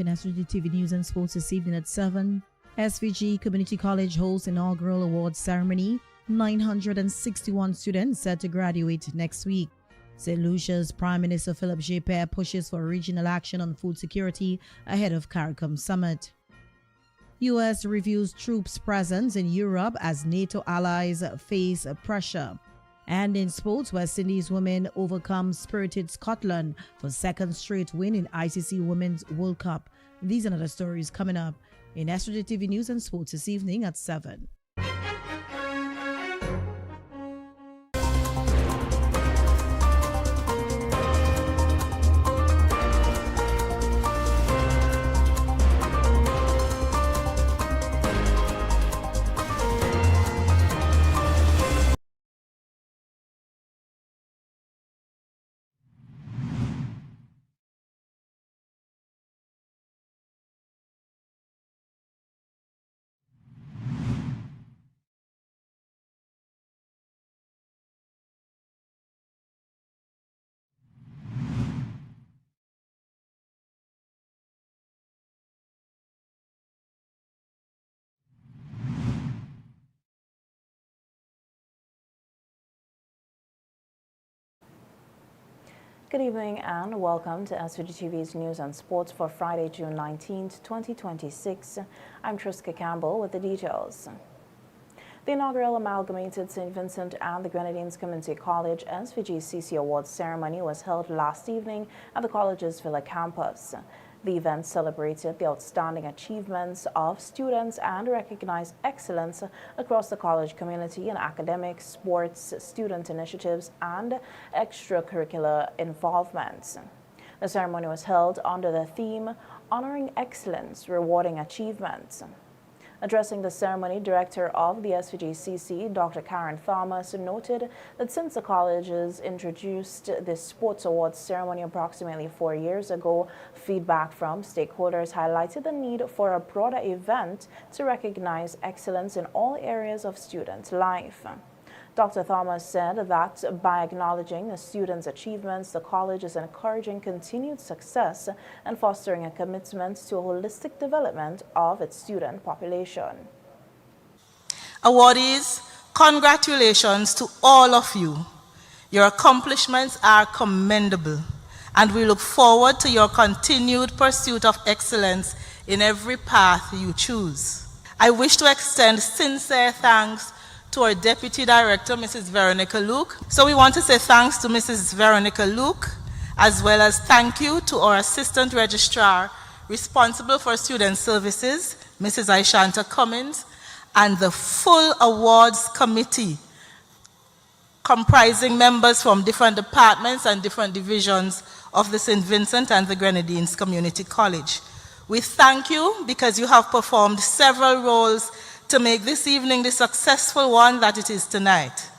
up in SVG-TV News and Sports this evening at 7. SVG Community College holds inaugural awards ceremony. 961 students set to graduate next week. St. Lucia's Prime Minister Philip J. pushes for regional action on food security ahead of CARICOM Summit. U.S. reviews troops' presence in Europe as NATO allies face pressure. And in sports, West Indies women overcome spirited Scotland for second straight win in ICC Women's World Cup. These and other stories coming up in SVG-TV News and Sports this evening at 7. Good evening and welcome to SVG-TV's News and Sports for Friday, June 19th, 2026. I'm Triska Campbell with the details. The inaugural Amalgamated St. Vincent and the Grenadines Community College SVG-CC Awards ceremony was held last evening at the college's Villa campus. The event celebrated the outstanding achievements of students and recognized excellence across the college community in academics, sports, student initiatives, and extracurricular involvements. The ceremony was held under the theme, Honoring Excellence, Rewarding Achievements. Addressing the ceremony, Director of the SVG-CC, Dr. Karen Thomas, noted that since the colleges introduced this sports awards ceremony approximately 4 years ago, feedback from stakeholders highlighted the need for a broader event to recognize excellence in all areas of student life. Dr. Thomas said that by acknowledging the students' achievements, the college is encouraging continued success and fostering a commitment to a holistic development of its student population. Awardees, congratulations to all of you. Your accomplishments are commendable, and we look forward to your continued pursuit of excellence in every path you choose. I wish to extend sincere thanks to our Deputy Director, Mrs. Veronica Luke. So we want to say thanks to Mrs. Veronica Luke, as well as thank you to our Assistant Registrar responsible for Student Services, Mrs. Aishanta Cummins, and the full Awards Committee, comprising members from different departments and different divisions of the St. Vincent and the Grenadines Community College. We thank you because you have performed several roles to make this evening the successful one that it is tonight.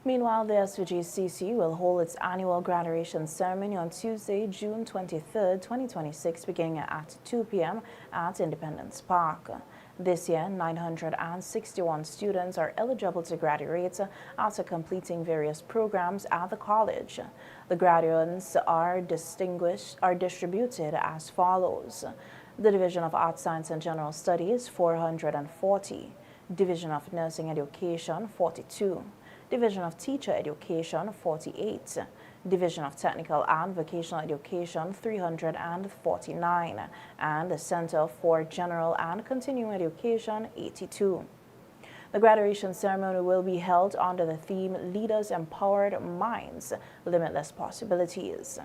Meanwhile, the SVG-CC will hold its annual graduation ceremony on Tuesday, June 23rd, 2026, beginning at 2 p.m. at Independence Park. This year, 961 students are eligible to graduate after completing various programs at the college. The graduates are distributed as follows. The Division of Arts, Science and General Studies, 440. Division of Nursing Education, 42. Division of Teacher Education, 48. Division of Technical and Vocational Education, 349. And the Center for General and Continuing Education, 82. The graduation ceremony will be held under the theme, Leaders Empowered Minds, Limitless Possibilities.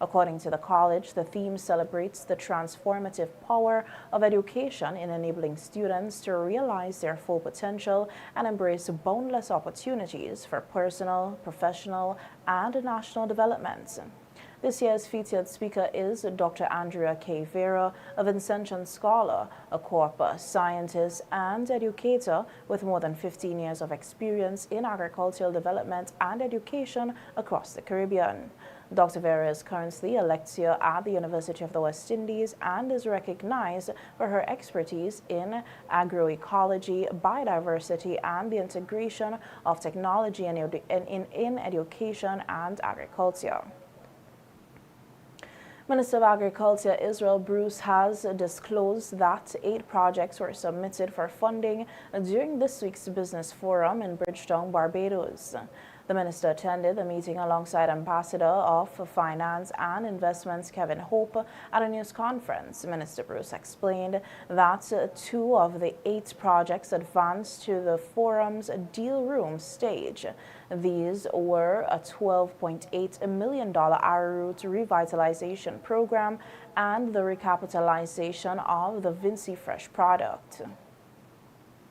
According to the college, the theme celebrates the transformative power of education in enabling students to realize their full potential and embrace boundless opportunities for personal, professional, and national development. This year's featured speaker is Dr. Andrea K. Vera, a Vincentian scholar, a corpus scientist, and educator with more than 15 years of experience in agricultural development and education across the Caribbean. Dr. Vera is currently a lecturer at the University of the West Indies and is recognized for her expertise in agroecology, biodiversity, and the integration of technology in education and agriculture. Minister of Agriculture Israel Bruce has disclosed that 8 projects were submitted for funding during this week's business forum in Bridgetown, Barbados. The minister attended the meeting alongside Ambassador of Finance and Investments Kevin Hope at a news conference. Minister Bruce explained that 2 of the 8 projects advanced to the forum's deal room stage. These were a $12.8 million arrowroot revitalization program and the recapitalization of the Vinci Fresh product.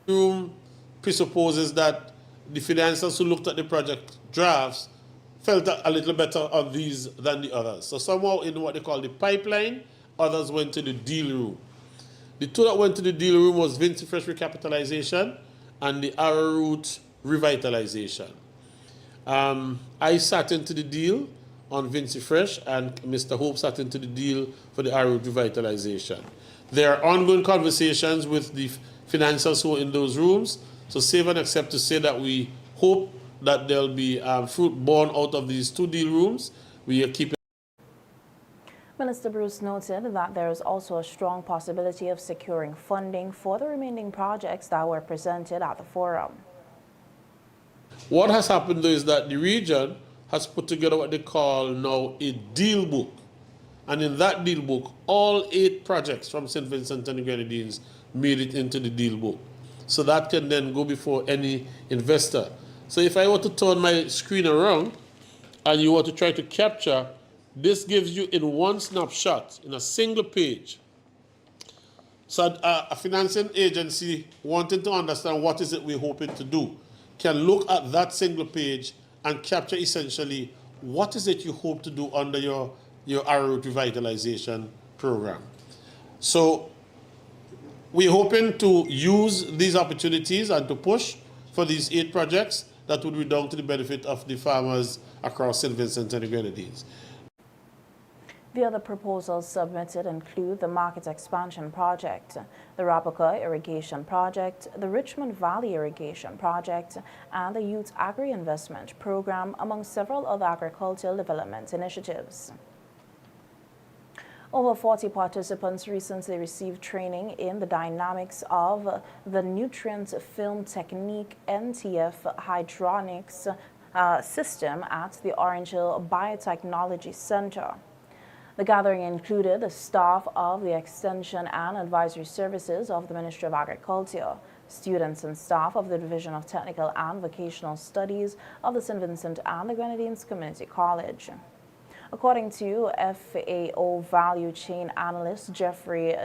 Room presupposes that the financiers who looked at the project drafts felt a little better on these than the others. So somehow in what they call the pipeline, others went to the deal room. The 2 that went to the deal room was Vinci Fresh recapitalization and the arrowroot revitalization. I sat into the deal on Vinci Fresh and Mr. Hope sat into the deal for the arrowroot revitalization. There are ongoing conversations with the financiers who are in those rooms. So save and accept to say that we hope that there'll be fruit born out of these 2 deal rooms. We are keeping. Minister Bruce noted that there is also a strong possibility of securing funding for the remaining projects that were presented at the forum. What has happened though is that the region has put together what they call now a deal book. And in that deal book, all 8 projects from St. Vincent and the Grenadines made it into the deal book. So that can then go before any investor. So if I were to turn my screen around and you were to try to capture, this gives you in one snapshot, in a single page. So a financing agency wanting to understand what is it we're hoping to do can look at that single page and capture essentially what is it you hope to do under your arrowroot revitalization program. So we're hoping to use these opportunities and to push for these 8 projects that would redound to the benefit of the farmers across St. Vincent and the Grenadines. The other proposals submitted include the Market Expansion Project, the Rapaca Irrigation Project, the Richmond Valley Irrigation Project, and the Youth Agri-Investment Program, among several other agricultural development initiatives. Over 40 participants recently received training in the dynamics of the nutrient film technique NTF hydroponics system at the Orange Hill Biotechnology Center. The gathering included the staff of the Extension and Advisory Services of the Ministry of Agriculture, students and staff of the Division of Technical and Vocational Studies of the St. Vincent and the Grenadines Community College. According to FAO value chain analyst Jeffrey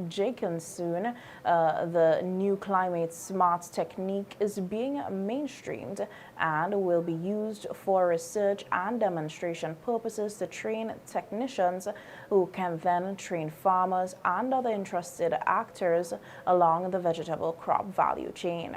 Jacobson, the new climate smart technique is being mainstreamed and will be used for research and demonstration purposes to train technicians who can then train farmers and other interested actors along the vegetable crop value chain.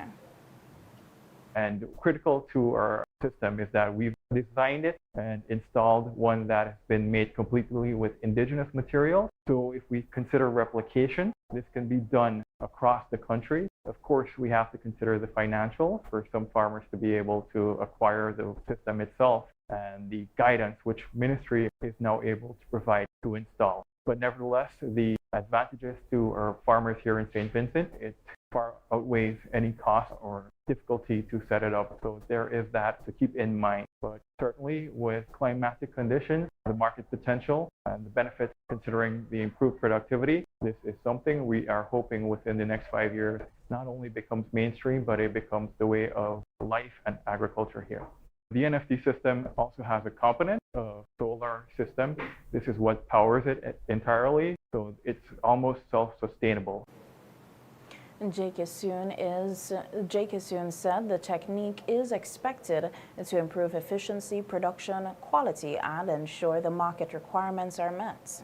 And critical to our system is that we've designed it and installed one that has been made completely with indigenous material. So if we consider replication, this can be done across the country. Of course, we have to consider the financial for some farmers to be able to acquire the system itself and the guidance which ministry is now able to provide to install. But nevertheless, the advantages to our farmers here in St. Vincent, it far outweighs any cost or difficulty to set it up. So there is that to keep in mind. But certainly with climatic conditions, the market potential and the benefits considering the improved productivity, this is something we are hoping within the next 5 years not only becomes mainstream, but it becomes the way of life and agriculture here. The NFT system also has a component of solar system. This is what powers it entirely, so it's almost self-sustainable. Jake Isun said the technique is expected to improve efficiency, production, quality, and ensure the market requirements are met.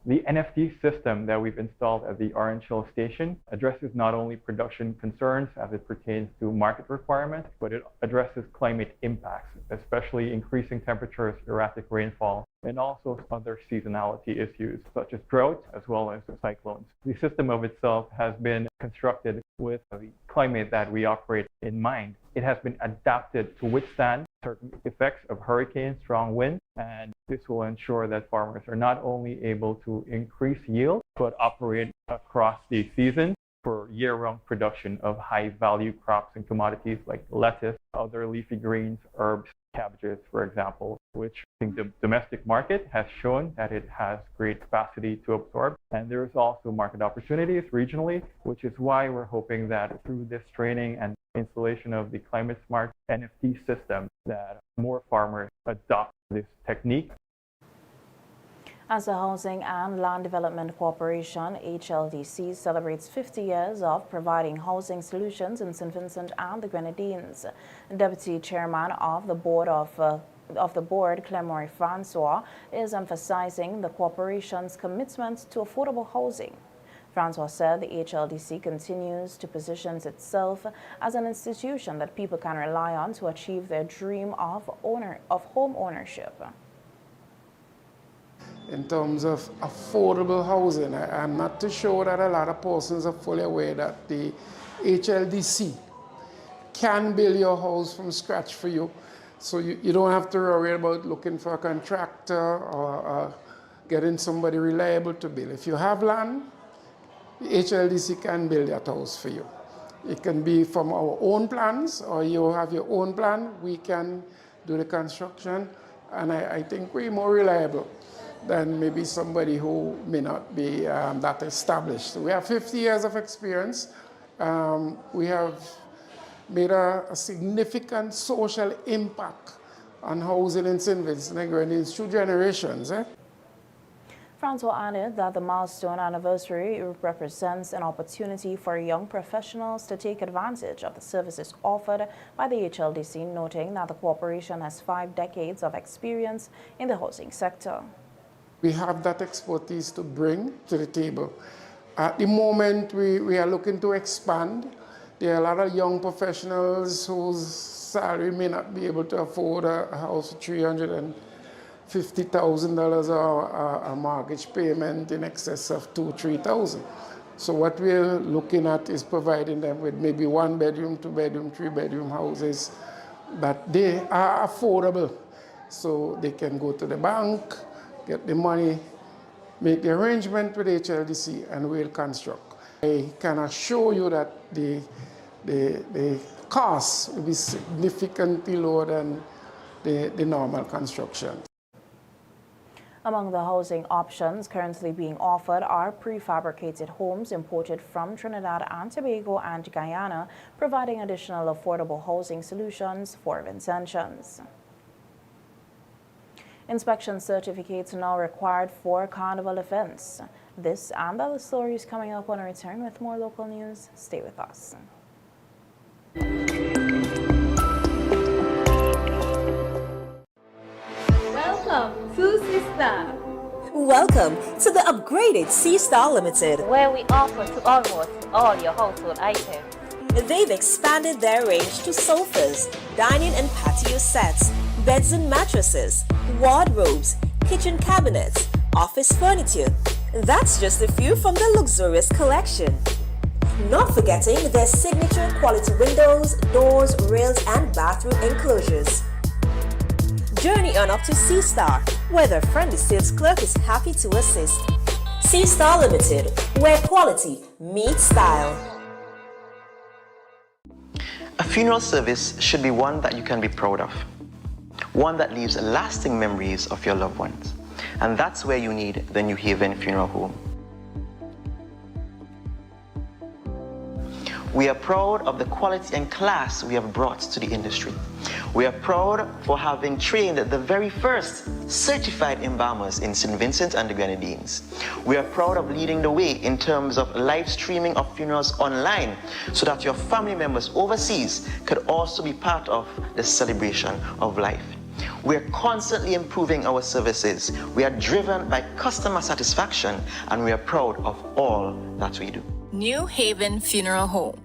The NFT system that we've installed at the Orange Hill station addresses not only production concerns as it pertains to market requirements, but it addresses climate impacts, especially increasing temperatures, erratic rainfall, and also other seasonality issues such as drought as well as cyclones. The system of itself has been constructed with the climate that we operate in mind. It has been adapted to withstand certain effects of hurricanes, strong winds, and this will ensure that farmers are not only able to increase yield, but operate across the season for year-round production of high-value crops and commodities like lettuce, other leafy greens, herbs, cabbages, for example, which I think the domestic market has shown that it has great capacity to absorb. And there's also market opportunities regionally, which is why we're hoping that through this training and installation of the climate smart NFT system, that more farmers adopt this technique. As the Housing and Land Development Corporation, HLDC, celebrates 50 years of providing housing solutions in St. Vincent and the Grenadines, Deputy Chairman of the Board, Clemory Francois, is emphasizing the corporation's commitment to affordable housing. Francois said the HLDC continues to position itself as an institution that people can rely on to achieve their dream of home ownership. In terms of affordable housing, I'm not too sure that a lot of persons are fully aware that the HLDC can build your house from scratch for you. So you don't have to worry about looking for a contractor or getting somebody reliable to build. If you have land, the HLDC can build that house for you. It can be from our own plans, or you have your own plan. We can do the construction, and I think we're more reliable than maybe somebody who may not be that established. We have 50 years of experience. We have made a significant social impact on housing in St. Vincent and Grenadines through generations. Francois added that the milestone anniversary represents an opportunity for young professionals to take advantage of the services offered by the HLDC, noting that the corporation has 5 decades of experience in the housing sector. We have that expertise to bring to the table. At the moment, we are looking to expand. There are a lot of young professionals whose salary may not be able to afford a house for $350,000 or a mortgage payment in excess of $2,000 to $3,000. So what we're looking at is providing them with maybe 1-bedroom, 2-bedroom, 3-bedroom houses that they are affordable. So they can go to the bank, get the money, make the arrangement with HLDC, and we'll construct. I can assure you that the costs will be significantly lower than the normal construction. Among the housing options currently being offered are prefabricated homes imported from Trinidad and Tobago and Guyana, providing additional affordable housing solutions for Vincentians. Inspection certificates are now required for Carnival events. This and other stories coming up when I return with more local news. Stay with us. Welcome to SeaStar. Welcome to the upgraded SeaStar Limited, where we offer to almost all your household items. They've expanded their range to sofas, dining and patio sets, beds and mattresses, wardrobes, kitchen cabinets, office furniture. That's just a few from the luxurious collection. Not forgetting their signature quality windows, doors, rails and bathroom enclosures. Journey on up to SeaStar, where their friendly sales clerk is happy to assist. SeaStar Limited, where quality meets style. A funeral service should be one that you can be proud of. One that leaves lasting memories of your loved ones. And that's where you need the New Haven Funeral Home. We are proud of the quality and class we have brought to the industry. We are proud for having trained the very first certified embalmers in St. Vincent and the Grenadines. We are proud of leading the way in terms of live streaming of funerals online so that your family members overseas could also be part of the celebration of life. We are constantly improving our services. We are driven by customer satisfaction, and we are proud of all that we do. New Haven Funeral Home.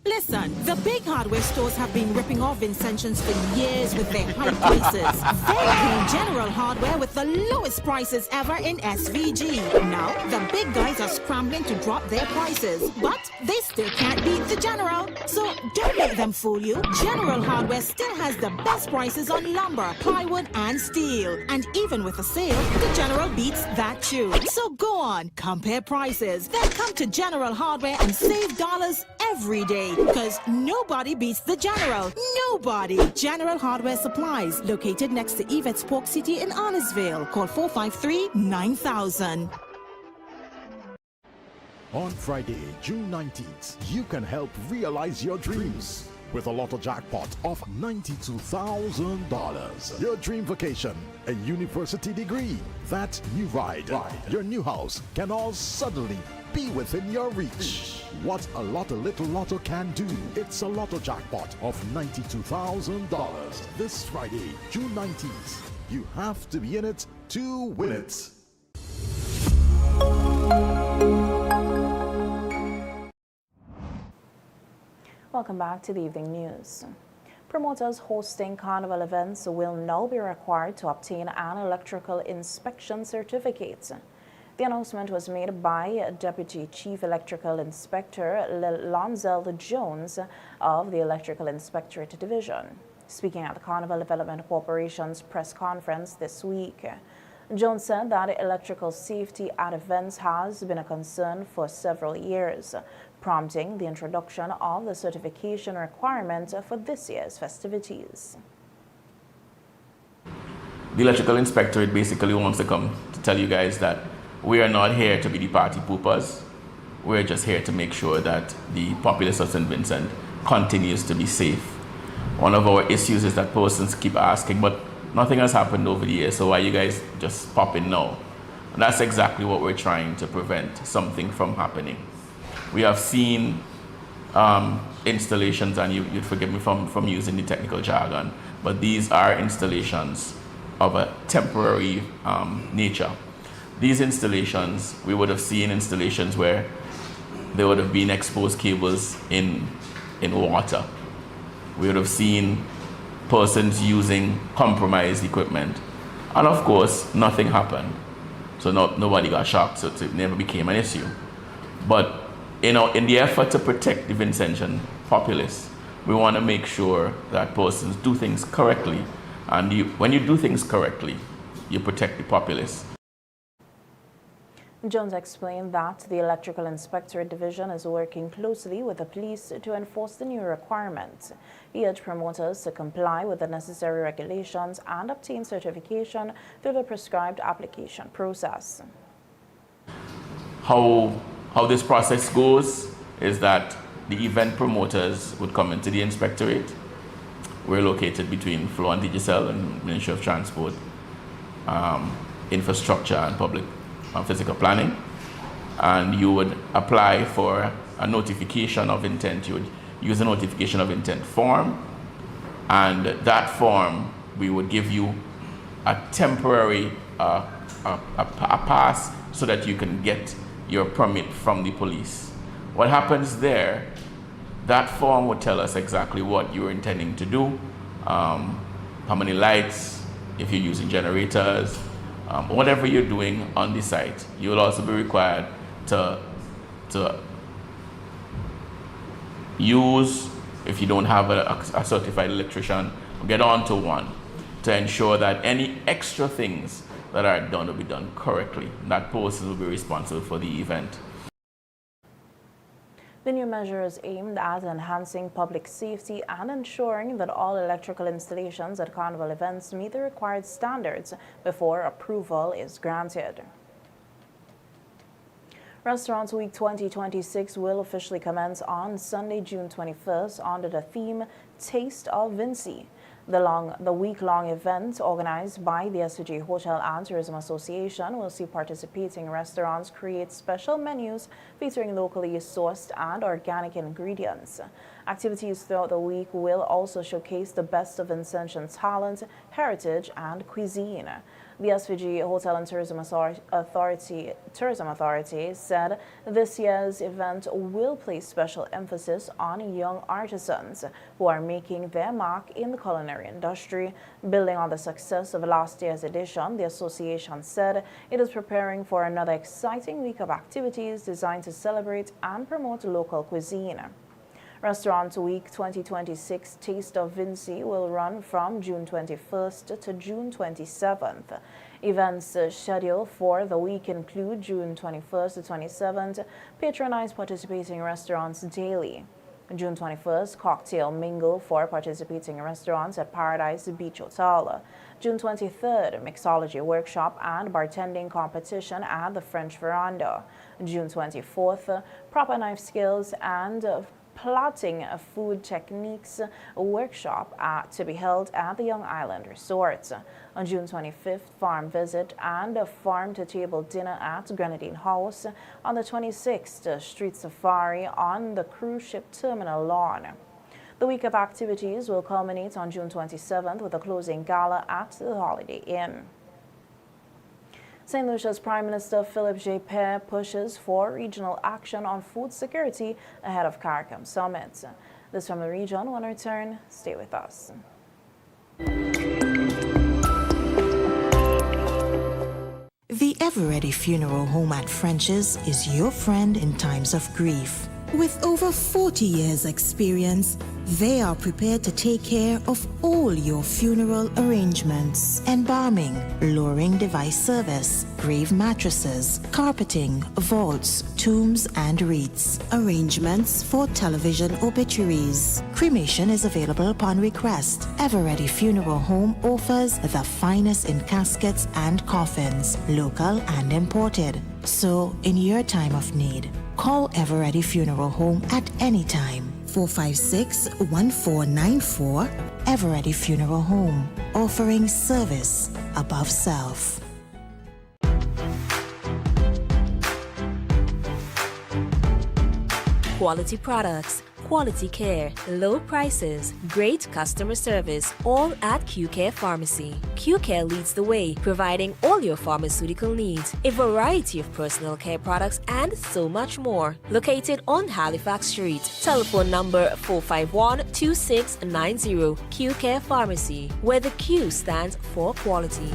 Listen, the big hardware stores have been ripping off Vincentians for years with their high prices. They came general hardware with the lowest prices ever in SVG. Now, the big guys are scrambling to drop their prices, but they still can't beat the General. So don't let them fool you. General Hardware still has the best prices on lumber, plywood, and steel. And even with a sale, the General beats that too. So go on, compare prices, then come to General Hardware and save dollars every day. Because nobody beats the General. Nobody. General Hardware Supplies, located next to Yvette's Pork City in Arnesville. Call 453-9000. On Friday, June 19th, you can help realize your dreams with a lotto jackpot of $92,000. Your dream vacation, a university degree, that new ride, your new house can all suddenly be within your reach. What a little lotto can do. It's a lotto jackpot of $92,000. This Friday, June 19th. You have to be in it to win it. Welcome back to the evening news. Promoters hosting Carnival events will now be required to obtain an electrical inspection certificate. The announcement was made by Deputy Chief Electrical Inspector Lonzel Jones of the Electrical Inspectorate Division, speaking at the Carnival Development Corporation's press conference this week. Jones said that electrical safety at events has been a concern for several years, prompting the introduction of the certification requirement for this year's festivities. The electrical inspectorate basically wants to come to tell you guys that we are not here to be the party poopers. We're just here to make sure that the populace of St. Vincent continues to be safe. One of our issues is that persons keep asking, but nothing has happened over the years, so why you guys just pop in now? And that's exactly what we're trying to prevent something from happening. We have seen installations, and you'd forgive me from using the technical jargon, but these are installations of a temporary nature. These installations, we would have seen installations where there would have been exposed cables in water. We would have seen persons using compromised equipment. And of course, nothing happened. So nobody got shocked, so it never became an issue. But in the effort to protect the Vincentian populace, we want to make sure that persons do things correctly. And when you do things correctly, you protect the populace. Jones explained that the Electrical Inspectorate Division is working closely with the police to enforce the new requirements. He urged promoters to comply with the necessary regulations and obtain certification through the prescribed application process. How this process goes is that the event promoters would come into the inspectorate. We're located between Flow and Digicel and Ministry of Transport, Infrastructure and Public Physical Planning, and you would apply for a notification of intent. You would use a notification of intent form, and that form we would give you a temporary a pass so that you can get your permit from the police. What happens there, that form would tell us exactly what you're intending to do, how many lights, if you're using generators, whatever you're doing on the site. You will also be required to use, if you don't have a certified electrician, get on to one to ensure that any extra things that are done will be done correctly. That person will be responsible for the event. The new measure is aimed at enhancing public safety and ensuring that all electrical installations at Carnival events meet the required standards before approval is granted. Restaurants Week 2026 will officially commence on Sunday, June 21st under the theme Taste of Vincy. The week-long event, organized by the SVG Hotel and Tourism Association, will see participating restaurants create special menus featuring locally sourced and organic ingredients. Activities throughout the week will also showcase the best of Vincentian talent, heritage, and cuisine. The SVG Hotel and Tourism Authority said this year's event will place special emphasis on young artisans who are making their mark in the culinary industry. Building on the success of last year's edition, the association said it is preparing for another exciting week of activities designed to celebrate and promote local cuisine. Restaurant Week 2026 Taste of Vinci will run from June 21st to June 27th. Events scheduled for the week include June 21st to 27th, patronize participating restaurants daily. June 21st, cocktail mingle for participating restaurants at Paradise Beach Hotel. June 23rd, mixology workshop and bartending competition at the French Veranda. June 24th, proper knife skills and plotting food techniques workshop to be held at the Young Island Resort. On June 25th, farm visit and farm-to-table dinner at Grenadine House. On the 26th, street safari on the cruise ship terminal lawn. The week of activities will culminate on June 27th with a closing gala at the Holiday Inn. St. Lucia's Prime Minister Philip J. Pear pushes for regional action on food security ahead of CARICOM Summit. This from the region. When I return, stay with us. The Ever-Ready Funeral Home at French's is your friend in times of grief. With over 40 years' experience, they are prepared to take care of all your funeral arrangements. Embalming, lowering device service, grave mattresses, carpeting, vaults, tombs and wreaths. Arrangements for television obituaries. Cremation is available upon request. Ever-Ready Funeral Home offers the finest in caskets and coffins, local and imported. So, in your time of need, call Ever-Ready Funeral Home at any time. 456-1494. Ever-Ready Funeral Home, offering service above self. Quality products, quality care, low prices, great customer service, all at Q-Care Pharmacy. Q-Care leads the way, providing all your pharmaceutical needs, a variety of personal care products, and so much more. Located on Halifax Street. Telephone number 451-2690. Q-Care Pharmacy, where the Q stands for quality.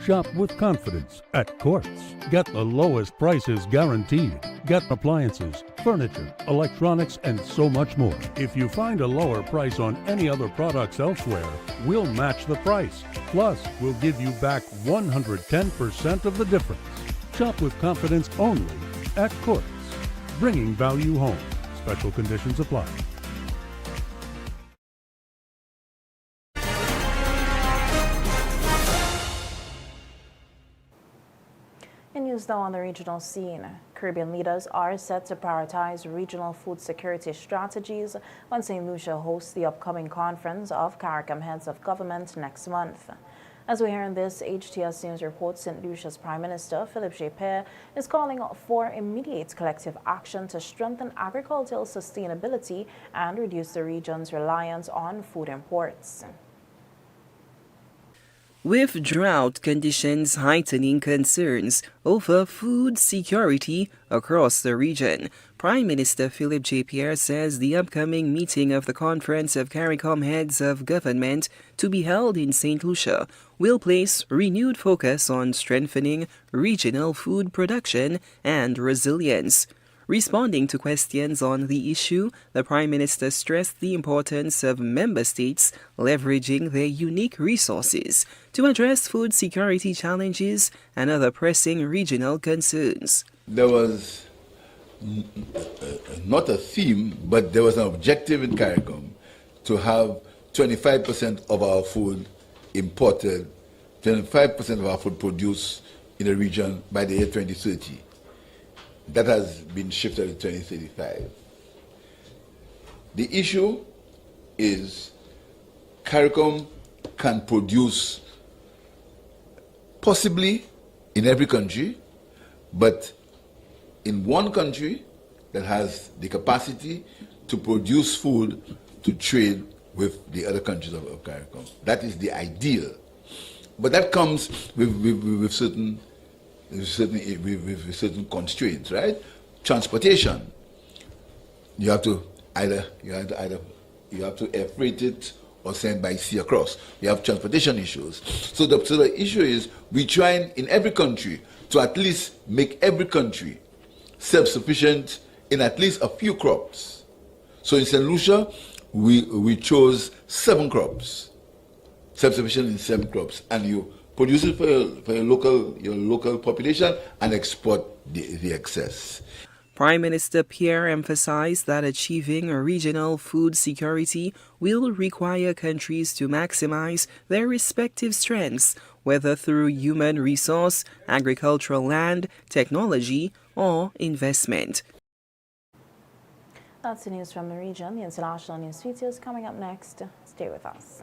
Shop with confidence at Quartz. Get the lowest prices guaranteed. Get appliances, furniture, electronics, and so much more. If you find a lower price on any other products elsewhere, we'll match the price. Plus, we'll give you back 110% of the difference. Shop with confidence only at Quartz. Bringing value home. Special conditions apply. In news now on the regional scene, Caribbean leaders are set to prioritize regional food security strategies when St. Lucia hosts the upcoming conference of CARICOM heads of government next month. As we hear in this HTS News report, St. Lucia's Prime Minister Philip J. Pear is calling for immediate collective action to strengthen agricultural sustainability and reduce the region's reliance on food imports. With drought conditions heightening concerns over food security across the region, Prime Minister Philip J. Pear says the upcoming meeting of the Conference of CARICOM Heads of Government to be held in St. Lucia will place renewed focus on strengthening regional food production and resilience. Responding to questions on the issue, the Prime Minister stressed the importance of member states leveraging their unique resources to address food security challenges and other pressing regional concerns. There was not a theme, but there was an objective in CARICOM to have 25% of our food imported, 25% of our food produced in the region by the year 2030. That has been shifted to 2035. The issue is CARICOM can produce possibly in every country, but in one country that has the capacity to produce food to trade with the other countries of CARICOM. That is the ideal. But that comes with certain constraints, right? Transportation. You have to either air freight it or send by sea across. We have transportation issues. So the issue is we try in every country to at least make every country self-sufficient in at least a few crops. So in St. Lucia, we chose 7 crops, self-sufficient in 7 crops, and you produce it for your local population and export the excess. Prime Minister Pierre emphasized that achieving a regional food security will require countries to maximize their respective strengths, whether through human resource, agricultural land, technology, or investment. That's the news from the region. The international news feature is coming up next. Stay with us.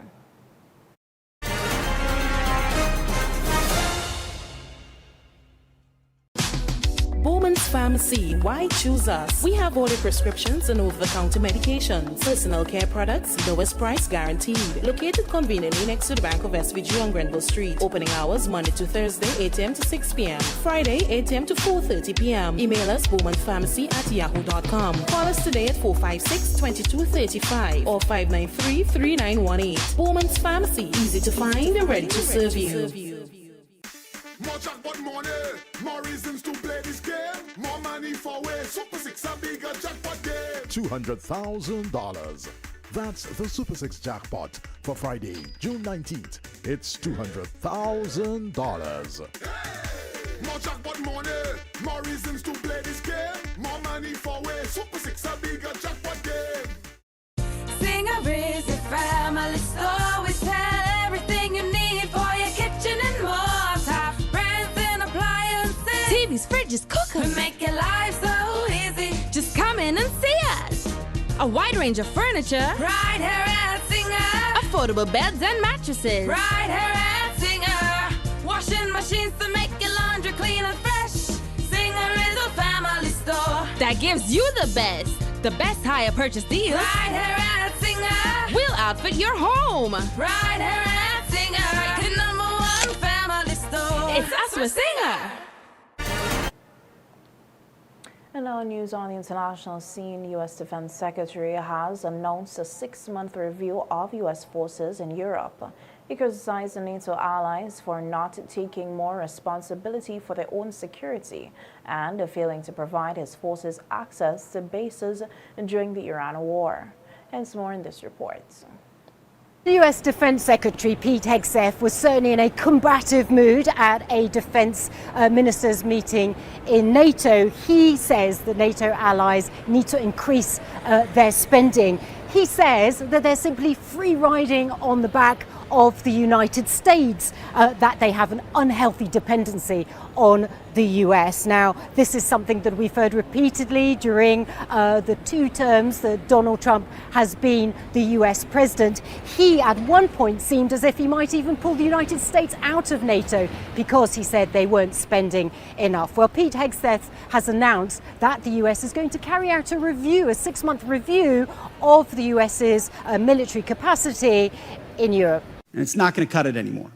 Bowman's Pharmacy, why choose us? We have all the prescriptions and over-the-counter medications, personal care products, lowest price guaranteed. Located conveniently next to the Bank of SVG on Grenville Street. Opening hours Monday to Thursday, 8 a.m. to 6 p.m. Friday, 8 a.m. to 4:30 p.m. Email us bowmanpharmacy@yahoo.com. Call us today at 456-2235 or 593-3918. Bowman's Pharmacy, easy to find and ready to serve you. More jackpot money, more reasons to play this game. More money for way, Super 6 a bigger jackpot game. $200,000. That's the Super 6 jackpot for Friday, June 19th. It's $200,000. Hey! More jackpot money, more reasons to play this game. More money for way, Super 6 a bigger jackpot game. Singer is a family store. We sell everything you need for your kitchen and more. TVs, fridges, cookers. We make your life so easy. Just come in and see us. A wide range of furniture. Right here at Singer. Affordable beds and mattresses. Right here at Singer. Washing machines to make your laundry clean and fresh. Singer is a family store that gives you the best hire purchase deals. Right here at Singer. We'll outfit your home. Right here at Singer. The #1 family store. It's us with Singer. And now news on the international scene. U.S. Defense Secretary has announced a 6-month review of U.S. forces in Europe. He criticized the NATO allies for not taking more responsibility for their own security and failing to provide his forces access to bases during the Iran war. Hence more in this report. The US Defense Secretary Pete Hegseth was certainly in a combative mood at a defense ministers meeting in NATO. He says the NATO allies need to increase their spending. He says that they're simply free riding on the back of the United States, that they have an unhealthy dependency on the US. Now, this is something that we've heard repeatedly during the 2 terms that Donald Trump has been the US president. He, at one point, seemed as if he might even pull the United States out of NATO because he said they weren't spending enough. Well, Pete Hegseth has announced that the US is going to carry out a 6-month review of the US's military capacity in Europe. And it's not going to cut it anymore.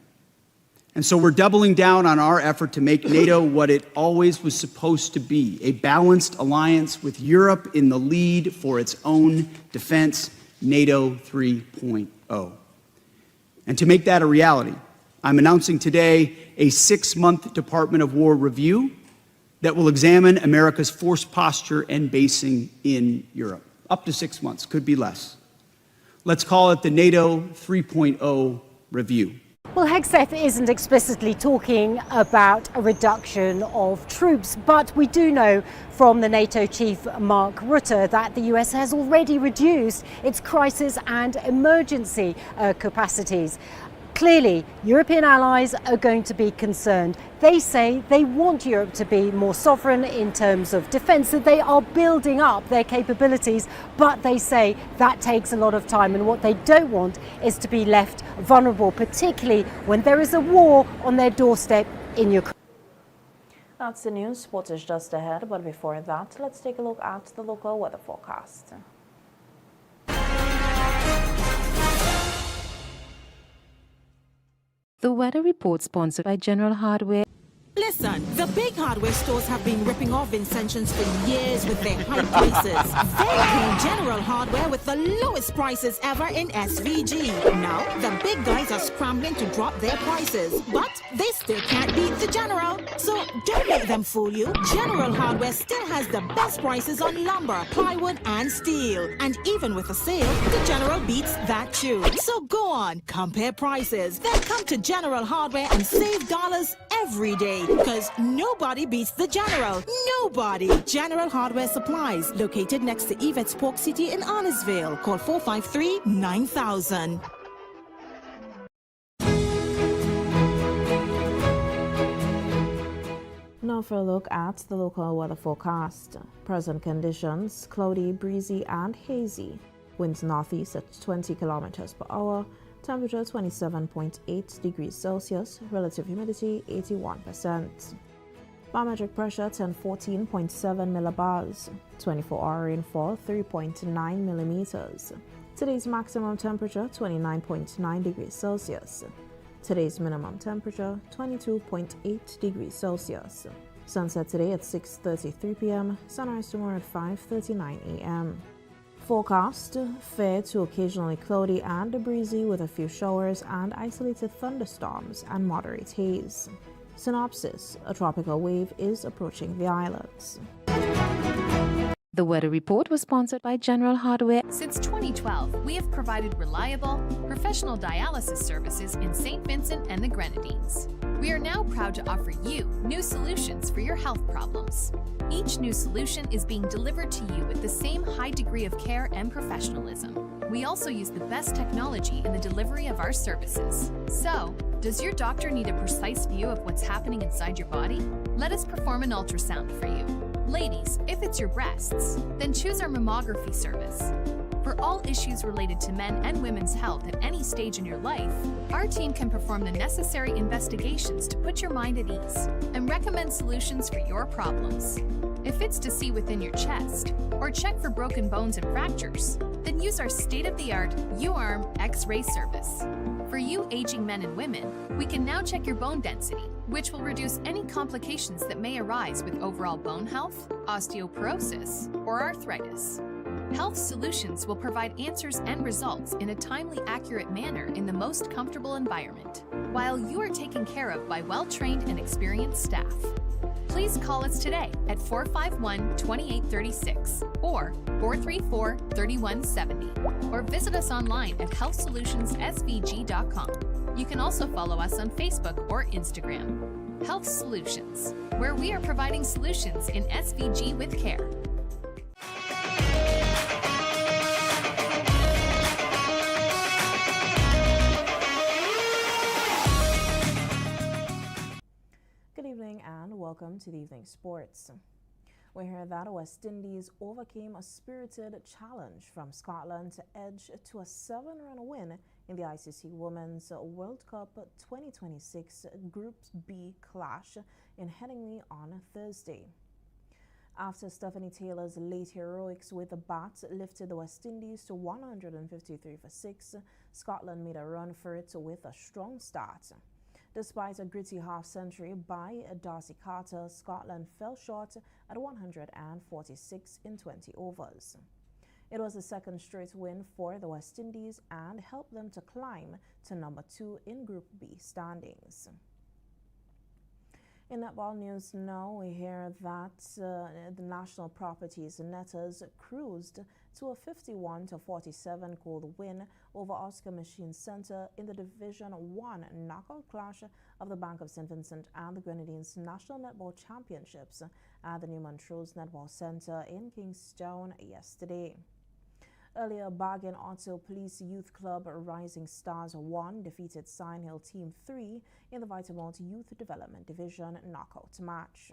And so we're doubling down on our effort to make NATO what it always was supposed to be, a balanced alliance with Europe in the lead for its own defense, NATO 3.0. And to make that a reality, I'm announcing today a 6-month Department of War review that will examine America's force posture and basing in Europe. Up to 6 months, could be less. Let's call it the NATO 3.0 review. Well, Hegseth isn't explicitly talking about a reduction of troops, but we do know from the NATO chief Mark Rutte that the US has already reduced its crisis and emergency capacities. Clearly, European allies are going to be concerned. They say they want Europe to be more sovereign in terms of defence, that they are building up their capabilities, but they say that takes a lot of time, and what they don't want is to be left vulnerable, particularly when there is a war on their doorstep in Ukraine. That's the news. Sports is just ahead, but before that, let's take a look at the local weather forecast. The weather report sponsored by General Hardware. Listen, the big hardware stores have been ripping off Vincentians for years with their high prices. Then came General Hardware with the lowest prices ever in SVG. Now, the big guys are scrambling to drop their prices, but they still can't beat the General. So don't let them fool you. General Hardware still has the best prices on lumber, plywood, and steel. And even with a sale, the General beats that too. So go on, compare prices. Then come to General Hardware and save dollars every day. Because nobody beats the General. Nobody. General Hardware Supplies, located next to Yvette's Pork City in Arnesville. Call 453-9000. Now for a look at the local weather forecast. Present conditions: cloudy, breezy, and hazy. Winds northeast at 20 kilometers per hour. Temperature 27.8 degrees Celsius, relative humidity 81%. Barometric pressure 1014.7 millibars, 24-hour rainfall 3.9 millimeters. Today's maximum temperature 29.9 degrees Celsius. Today's minimum temperature 22.8 degrees Celsius. Sunset today at 6:33 p.m., sunrise tomorrow at 5:39 a.m. Forecast: fair to occasionally cloudy and breezy with a few showers and isolated thunderstorms and moderate haze. Synopsis: a tropical wave is approaching the islands. The weather report was sponsored by General Hardware. Since 2012, we have provided reliable, professional dialysis services in St. Vincent and the Grenadines. We are now proud to offer you new solutions for your health problems. Each new solution is being delivered to you with the same high degree of care and professionalism. We also use the best technology in the delivery of our services. So, does your doctor need a precise view of what's happening inside your body? Let us perform an ultrasound for you. Ladies, if it's your breasts, then choose our mammography service. For all issues related to men and women's health at any stage in your life, our team can perform the necessary investigations to put your mind at ease and recommend solutions for your problems. If it's to see within your chest or check for broken bones and fractures, then use our state-of-the-art U-Arm X-ray service. For you aging men and women, we can now check your bone density, which will reduce any complications that may arise with overall bone health, osteoporosis, or arthritis. Health Solutions will provide answers and results in a timely, accurate manner in the most comfortable environment, while you are taken care of by well-trained and experienced staff. Please call us today at 451-2836 or 434-3170, or visit us online at healthsolutionsSVG.com. You can also follow us on Facebook or Instagram. Health Solutions, where we are providing solutions in SVG with care. Good evening and welcome to the Evening Sports. We hear that West Indies overcame a spirited challenge from Scotland to edge to a 7-run win in the ICC Women's World Cup 2026 Group B clash in Headingley on Thursday. After Stephanie Taylor's late heroics with the bat lifted the West Indies to 153 for 6, Scotland made a run for it with a strong start. Despite a gritty half-century by Darcy Carter, Scotland fell short at 146 in 20 overs. It was the second straight win for the West Indies and helped them to climb to number 2 in Group B standings. In netball news now, we hear that the National Properties Netters cruised to a 51-47 cold win over Oscar Machine Center in the Division 1 knockout clash of the Bank of St. Vincent and the Grenadines National Netball Championships at the New Montrose Netball Center in Kingstown yesterday. Earlier, Bargain Auto Police Youth Club Rising Stars 1 defeated Sign Hill Team 3 in the Vitamalt Youth Development Division knockout match.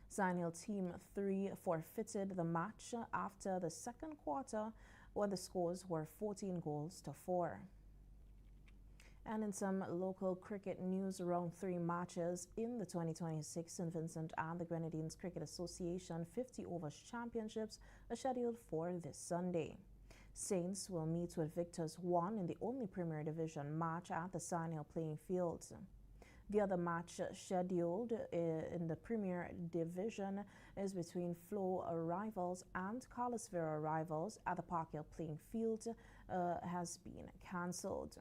Sign Hill Team 3 forfeited the match after the second quarter when the scores were 14-4. And in some local cricket news, round 3 matches in the 2026 St. Vincent and the Grenadines Cricket Association 50 Overs Championships are scheduled for this Sunday. Saints will meet with Victors 1 in the only Premier Division match at the Sand Hill playing field. The other match scheduled in the Premier Division is between Flow rivals and Carlsville rivals at the Park Hill playing field has been cancelled.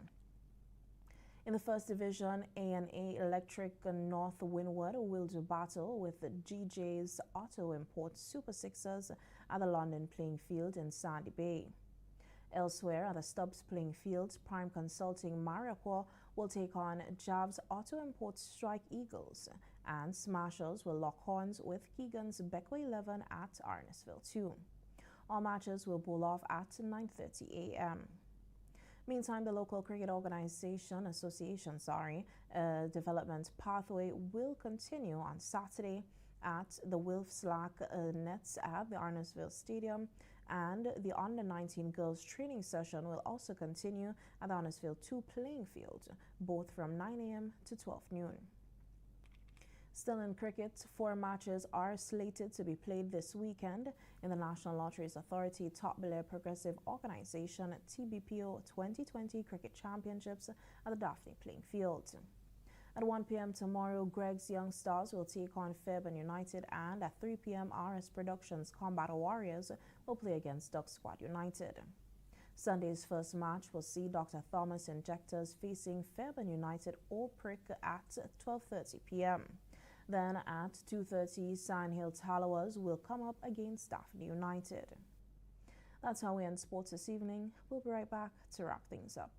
In the First Division, A&A Electric North Windward will do battle with GJ's Auto Import Super Sixers at the London playing field in Sandy Bay. Elsewhere at the Stubbs playing field, Prime Consulting Mariaquaw will take on Jav's Auto Import Strike Eagles, and Smashers will lock horns with Keegan's Beckway 11 at Arnesville 2. All matches will bowl off at 9:30 a.m. Meantime, the local cricket association development pathway will continue on Saturday at the Wilf-Slack Nets at the Arnesville Stadium, and the Under-19 girls training session will also continue at the Arnesville 2 playing field, both from 9 a.m. to 12 noon. Still in cricket, 4 matches are slated to be played this weekend in the National Lotteries Authority Top Belair Progressive Organization TBPO 2020 Cricket Championships at the Daphne playing field. At 1 p.m. tomorrow, Greg's Young Stars will take on Fairbairn United, and at 3 p.m. RS Productions Combat Warriors will play against Duck Squad United. Sunday's first match will see Dr. Thomas Injectors facing Fairbairn United All Prick at 12:30 p.m. Then at 2:30, Sand Hill Tallowers will come up against Daphne United. That's how we end sports this evening. We'll be right back to wrap things up.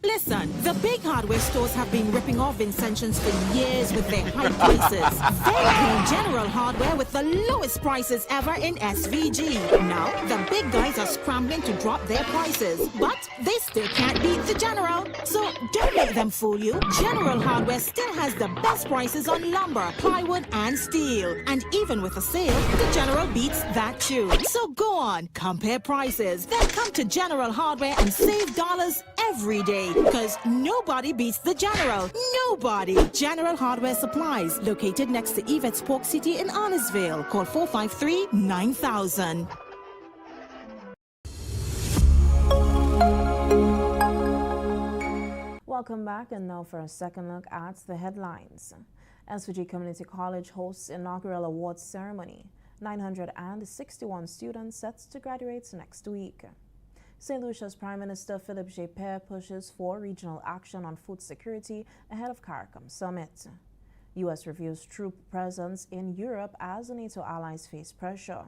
Listen, the big hardware stores have been ripping off Vincentians for years with their high prices. They came General Hardware with the lowest prices ever in SVG. Now, the big guys are scrambling to drop their prices, but they still can't beat the General. So don't let them fool you. General Hardware still has the best prices on lumber, plywood, and steel. And even with a sale, the General beats that too. So go on, compare prices, then come to General Hardware and save dollars every day. Because nobody beats the General. Nobody. General Hardware Supplies, located next to Yvette's Pork City in Arnesville. Call 453-9000. Welcome back, and now for a second look at the headlines. SVG Community College hosts inaugural awards ceremony. 961 students set to graduate next week. St. Lucia's Prime Minister Philip J. Pear pushes for regional action on food security ahead of CARICOM summit. U.S. reviews troop presence in Europe as the NATO allies face pressure.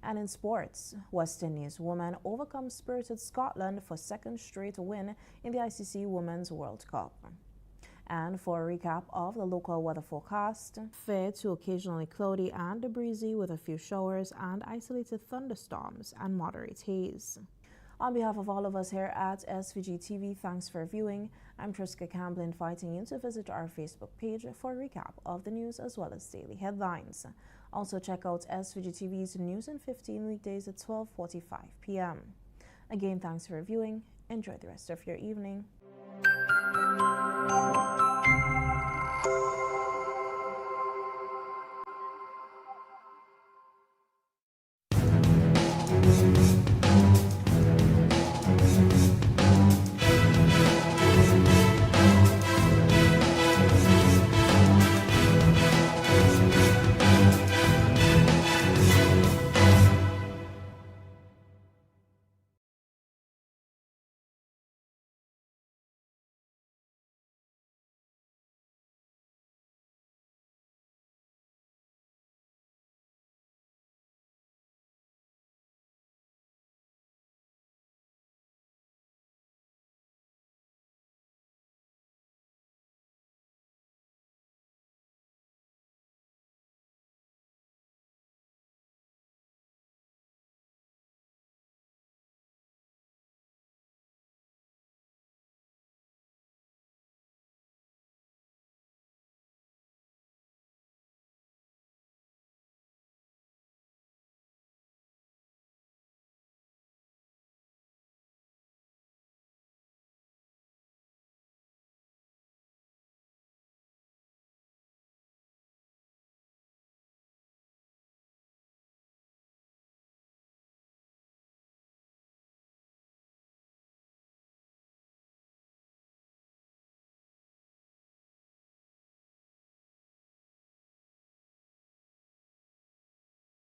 And in sports, West Indies women overcome spirited Scotland for second straight win in the ICC Women's World Cup. And for a recap of the local weather forecast, fair to occasionally cloudy and breezy with a few showers and isolated thunderstorms and moderate haze. On behalf of all of us here at SVG-TV, thanks for viewing. I'm Triska Campbell, inviting you to visit our Facebook page for a recap of the news as well as daily headlines. Also check out SVG-TV's News in 15 weekdays at 12:45 p.m. Again, thanks for viewing. Enjoy the rest of your evening.